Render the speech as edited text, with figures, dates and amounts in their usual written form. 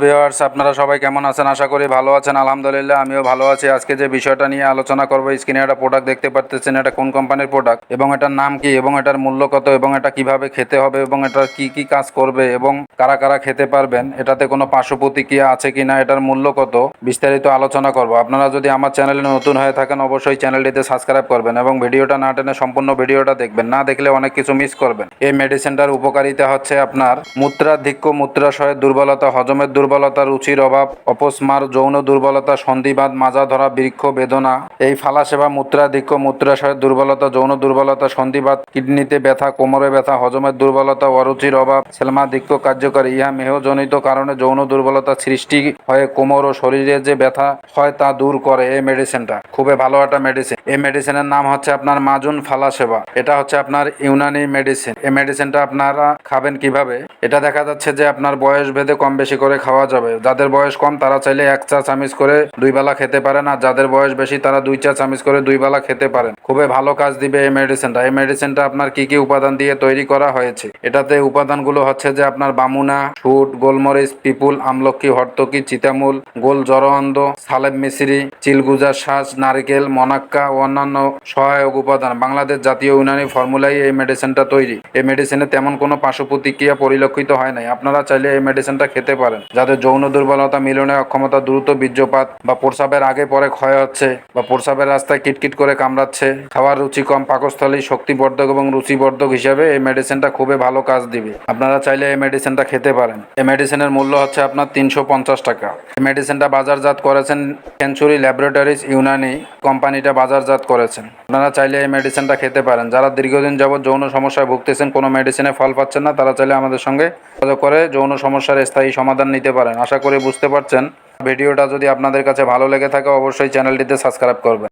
Viewers, আপনারা সবাই কেমন আছেন? আশা করি ভালো আছেন। আলহামদুলিল্লাহ আমিও ভালো আছি। আজকে যে বিষয়টা নিয়ে আলোচনা করব, স্ক্রিনে একটা প্রোডাক্ট দেখতে পাচ্ছেন, এটা কোন কোম্পানির প্রোডাক্ট এবং এটার নাম কি এবং এটার মূল্য কত এবং এটা কিভাবে খেতে হবে এবং এটা কি কি কাজ করবে এবং কারা কারা খেতে পারবেন, এটাতে কোনো পার্শ্ব প্রতিক্রিয়া আছে কিনা, এটার মূল্য কত, বিস্তারিত আলোচনা করব। আপনারা যদি আমার চ্যানেলে নতুন হয়ে থাকেন অবশ্যই চ্যানেলটিতে সাবস্ক্রাইব করবেন এবং ভিডিওটা না টেনে সম্পূর্ণ ভিডিওটা দেখবেন, না দেখলে অনেক কিছু মিস করবেন। এই মেডিসিনটার উপকারিতা হচ্ছে আপনার মূত্রাধিক্য, মূত্রাশয়ের দুর্বলতা, হজমের দুর্বলতা, রুচির অভাব, অপস্মার, যৌন দুর্বলতা, সন্ধিবাত, মাজা ধরা, বৃক্ষ বেদনা, এই ফালাসেবা, মূত্রাধিক্য, মূত্রাশয়ের দুর্বলতা, যৌন দুর্বলতা, সন্ধিবাত, কিডনিতে ব্যথা, কোমরে ব্যথা, হজমের দুর্বলতা, অরুচির অভাব, সেলমাধিক্য কার্যকরী। ইহা মেহজনিত কারণে যৌন দুর্বলতা সৃষ্টি হয়ে কোমর ও শরীরে যে ব্যথা হয় তা দূর করে এই মেডিসিনটা। খুবই ভালো একটা মেডিসিন। এই মেডিসিনের নাম হচ্ছে আপনার মাজুন ফালাসেবা। এটা হচ্ছে আপনার ইউনানি মেডিসিন। এই মেডিসিনটা আপনারা খাবেন কিভাবে? এটা দেখা যাচ্ছে যে আপনার বয়স ভেদে কম বেশি করে খাওয়া যাবে। যাদের বয়স কম তারা চাইলে 1 চা চামচ করে 2 বেলা খেতে পারেন, আর যাদের বয়স বেশি তারা 2 চা চামচ করে 2 বেলা খেতে পারেন। খুবই ভালো কাজ দিবে এই মেডিসিনটা। এই মেডিসিনটা আপনার কি কি উপাদান দিয়ে তৈরি করা হয়েছে? এটাতে উপাদানগুলো হচ্ছে যে আপনার বামুনা, সুট, গোলমরিচ, পিপুল, আমলকি, হর্তকি, চিতামূল, গোল জরোঅন্দ, সালেব মিশ্রি, চিলগুজার শ্বাস, নারিকেল, মনাক্কা ও অন্যান্য সহায়ক উপাদান। বাংলাদেশ জাতীয় ইউনানি ফর্মুলায় এই মেডিসিনটা তৈরি। এই মেডিসিনে তেমন কোনো পার্শ্ব প্রতিক্রিয়া পরিলক্ষিত হয় নাই। আপনারা চাইলে এই মেডিসিনটা খেতে পারেন। যাদের যৌন দুর্বলতা, মিলনের অক্ষমতা, দ্রুত বীর্যপাত বা প্রস্রাবের আগে পরে ক্ষয় হচ্ছে বা প্রস্রাবের রাস্তায় কিটকিট করে কামড়াচ্ছে, খাওয়ার রুচি কম, পাকস্থলী শক্তিবর্ধক এবং রুচিবর্ধক হিসাবে এই মেডিসিনটা খুবই ভালো কাজ দিবে। আপনারা চাইলে এই মেডিসিনটা খেতে পারেন। এই মেডিসিনের মূল্য হচ্ছে আপনার 350 টাকা। এই মেডিসিনটা বাজারজাত করেছেন সেঞ্চুরি ল্যাবরেটরিজ ইউনানি কোম্পানিটা বাজারজাত করেছেন। আপনারা চাইলে এই মেডিসিনটা খেতে পারেন। যারা দীর্ঘদিন যাবৎ যৌন সমস্যায় ভুগতেছেন, কোনো মেডিসিনে ফল পাচ্ছেন না, তারা চাইলে আমাদের সঙ্গে যোগাযোগ করে যৌন সমস্যার স্থায়ী সমাধান নিতে পারেন। আশা করি বুঝতে পারছেন। ভিডিওটা যদি আপনাদের কাছে ভালো লেগে থাকে অবশ্যই চ্যানেলটিতে সাবস্ক্রাইব করবেন।